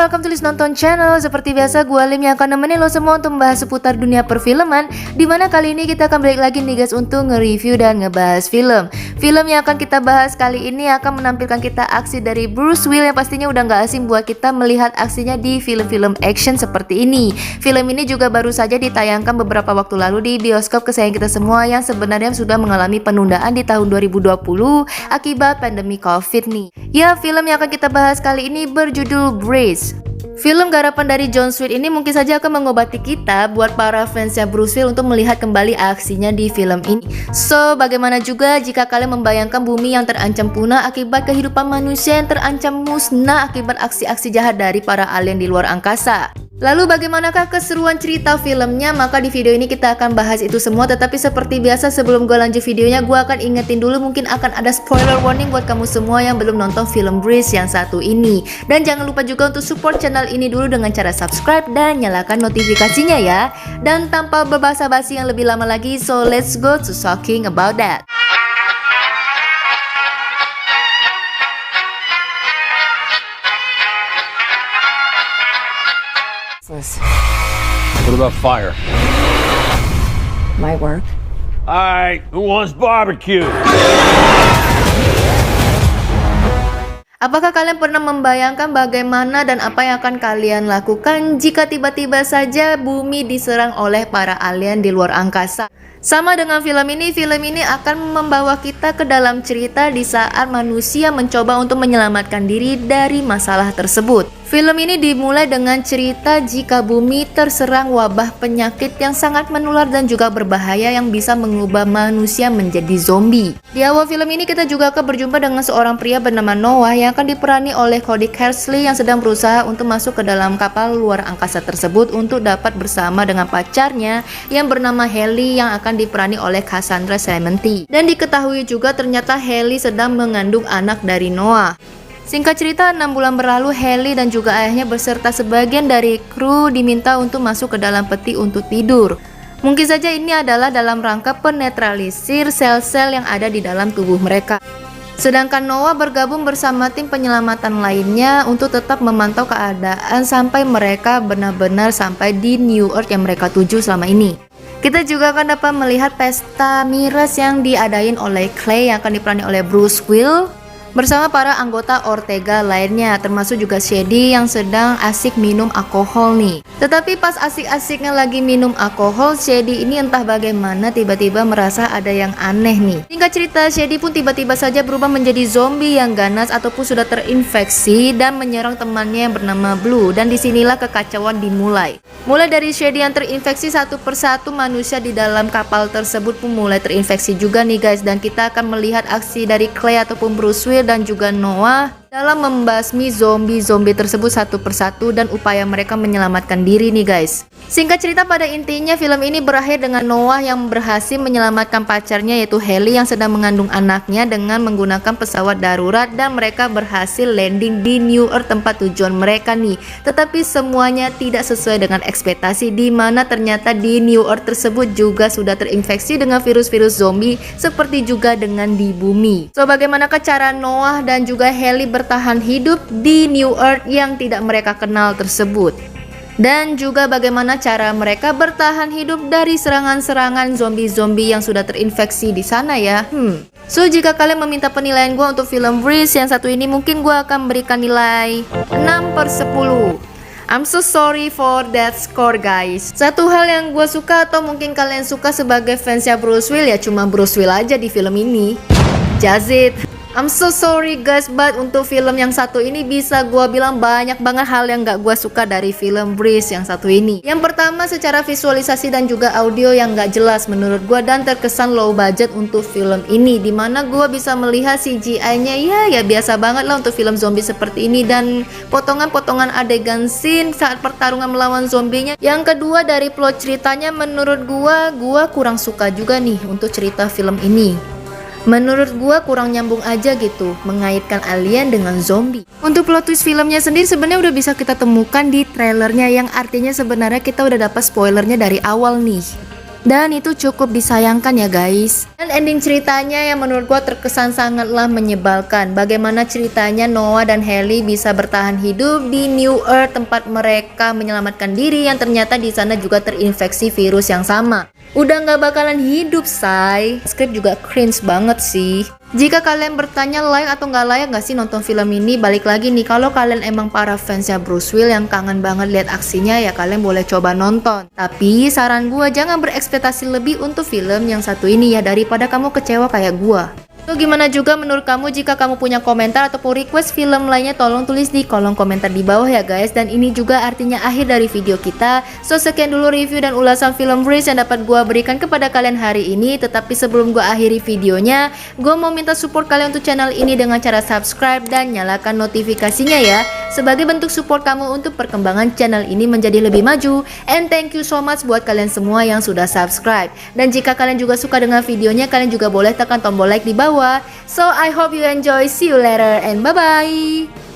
welcome to List Nonton Channel. Seperti biasa, gue Lim yang akan nemenin lo semua untuk membahas seputar dunia perfilman. Dimana kali ini kita akan balik lagi nih guys untuk nge-review dan ngebahas film. Film yang akan kita bahas kali ini akan menampilkan kita aksi dari Bruce Willis yang pastinya udah gak asing buat kita melihat aksinya di film-film action seperti ini. Film ini juga baru saja ditayangkan beberapa waktu lalu di bioskop kesayangan kita semua yang sebenarnya sudah mengalami penundaan di tahun 2020 akibat pandemi COVID nih. Ya, film yang akan kita bahas kali ini berjudul Brace. Film garapan dari Jon Sweet ini mungkin saja akan mengobati kita buat para fansnya Bruce Willis untuk melihat kembali aksinya di film ini. So, bagaimana juga jika kalian membayangkan bumi yang terancam punah akibat kehidupan manusia yang terancam musnah akibat aksi-aksi jahat dari para alien di luar angkasa? Lalu bagaimanakah keseruan cerita filmnya? Maka di video ini kita akan bahas itu semua. Tetapi seperti biasa sebelum gue lanjut videonya, gue akan ingetin dulu mungkin akan ada spoiler warning buat kamu semua yang belum nonton film Brace yang satu ini. Dan jangan lupa juga untuk support channel ini dulu dengan cara subscribe dan nyalakan notifikasinya ya. Dan tanpa berbasa-basi yang lebih lama lagi, so let's go to talking about that. What about fire? Might work. Alright, who wants barbecue? Apakah kalian pernah membayangkan bagaimana dan apa yang akan kalian lakukan jika tiba-tiba saja bumi diserang oleh para alien di luar angkasa? Sama dengan film ini akan membawa kita ke dalam cerita di saat manusia mencoba untuk menyelamatkan diri dari masalah tersebut. Film ini dimulai dengan cerita jika bumi terserang wabah penyakit yang sangat menular dan juga berbahaya yang bisa mengubah manusia menjadi zombie. Di awal film ini kita juga akan berjumpa dengan seorang pria bernama Noah yang akan diperani oleh Cody Kersley yang sedang berusaha untuk masuk ke dalam kapal luar angkasa tersebut untuk dapat bersama dengan pacarnya yang bernama Haley yang akan diperani oleh Cassandra Clementi. Dan diketahui juga ternyata Haley sedang mengandung anak dari Noah. Singkat cerita, 6 bulan berlalu, Haley dan juga ayahnya beserta sebagian dari kru diminta untuk masuk ke dalam peti untuk tidur. Mungkin saja ini adalah dalam rangka penetralisir sel-sel yang ada di dalam tubuh mereka. Sedangkan Noah bergabung bersama tim penyelamatan lainnya untuk tetap memantau keadaan sampai mereka benar-benar sampai di New Earth yang mereka tuju selama ini. Kita juga akan dapat melihat pesta miras yang diadain oleh Clay yang akan diperani oleh Bruce Willis bersama para anggota Ortega lainnya, termasuk juga Shady yang sedang asik minum alkohol nih. Tetapi pas asik-asiknya lagi minum alkohol, Shady ini entah bagaimana tiba-tiba merasa ada yang aneh nih. Singkat cerita, Shady pun tiba-tiba saja berubah menjadi zombie yang ganas ataupun sudah terinfeksi dan menyerang temannya yang bernama Blue. Dan disinilah kekacauan dimulai. Mulai dari Shady yang terinfeksi, satu persatu manusia di dalam kapal tersebut pun mulai terinfeksi juga nih guys. Dan kita akan melihat aksi dari Clay ataupun Bruce Willis dan juga Noah dalam membasmi zombie-zombie tersebut satu persatu dan upaya mereka menyelamatkan diri nih guys. Singkat cerita, pada intinya film ini berakhir dengan Noah yang berhasil menyelamatkan pacarnya yaitu Haley yang sedang mengandung anaknya dengan menggunakan pesawat darurat dan mereka berhasil landing di New Earth tempat tujuan mereka nih. Tetapi semuanya tidak sesuai dengan ekspektasi di mana ternyata di New Earth tersebut juga sudah terinfeksi dengan virus-virus zombie seperti juga dengan di bumi. So, bagaimanakah cara Noah dan juga Haley bertahan hidup di New Earth yang tidak mereka kenal tersebut? Dan juga bagaimana cara mereka bertahan hidup dari serangan-serangan zombie-zombie yang sudah terinfeksi di sana ya. So, jika kalian meminta penilaian gue untuk film Brace yang satu ini, mungkin gue akan berikan nilai 6/10. I'm so sorry for that score guys. Satu hal yang gue suka atau mungkin kalian suka sebagai fansnya Bruce Willis ya cuma Bruce Willis aja di film ini. Just it. I'm so sorry guys, but untuk film yang satu ini bisa gua bilang banyak banget hal yang gak gua suka dari film Brace yang satu ini. Yang pertama, secara visualisasi dan juga audio yang gak jelas menurut gua dan terkesan low budget untuk film ini, dimana gua bisa melihat CGI-nya ya biasa banget lah untuk film zombie seperti ini dan potongan-potongan adegan scene saat pertarungan melawan zombinya. Yang kedua, dari plot ceritanya menurut gua kurang suka juga nih untuk cerita film ini. Menurut gua kurang nyambung aja gitu mengaitkan alien dengan zombie. Untuk plot twist filmnya sendiri sebenarnya udah bisa kita temukan di trailernya, yang artinya sebenarnya kita udah dapat spoilernya dari awal nih. Dan itu cukup disayangkan ya guys. Dan ending ceritanya yang menurut gua terkesan sangatlah menyebalkan. Bagaimana ceritanya Noah dan Hailey bisa bertahan hidup di New Earth tempat mereka menyelamatkan diri yang ternyata di sana juga terinfeksi virus yang sama. Udah nggak bakalan hidup, say. Skrip juga cringe banget sih. Jika kalian bertanya layak atau nggak layak nggak sih nonton film ini, balik lagi nih, kalau kalian emang para fansnya Bruce Willis yang kangen banget lihat aksinya, ya kalian boleh coba nonton. Tapi saran gua jangan berekspektasi lebih untuk film yang satu ini ya, daripada kamu kecewa kayak gua. So gimana juga menurut kamu? Jika kamu punya komentar ataupun request film lainnya, tolong tulis di kolom komentar di bawah ya guys. Dan ini juga artinya akhir dari video kita. So sekian dulu review dan ulasan film Freeze yang dapat gua berikan kepada kalian hari ini. Tetapi sebelum gua akhiri videonya, gua mau minta support kalian untuk channel ini dengan cara subscribe dan nyalakan notifikasinya ya, sebagai bentuk support kamu untuk perkembangan channel ini menjadi lebih maju. And thank you so much buat kalian semua yang sudah subscribe. Dan jika kalian juga suka dengan videonya, kalian juga boleh tekan tombol like di bawah. So I hope you enjoy. See you later and bye bye.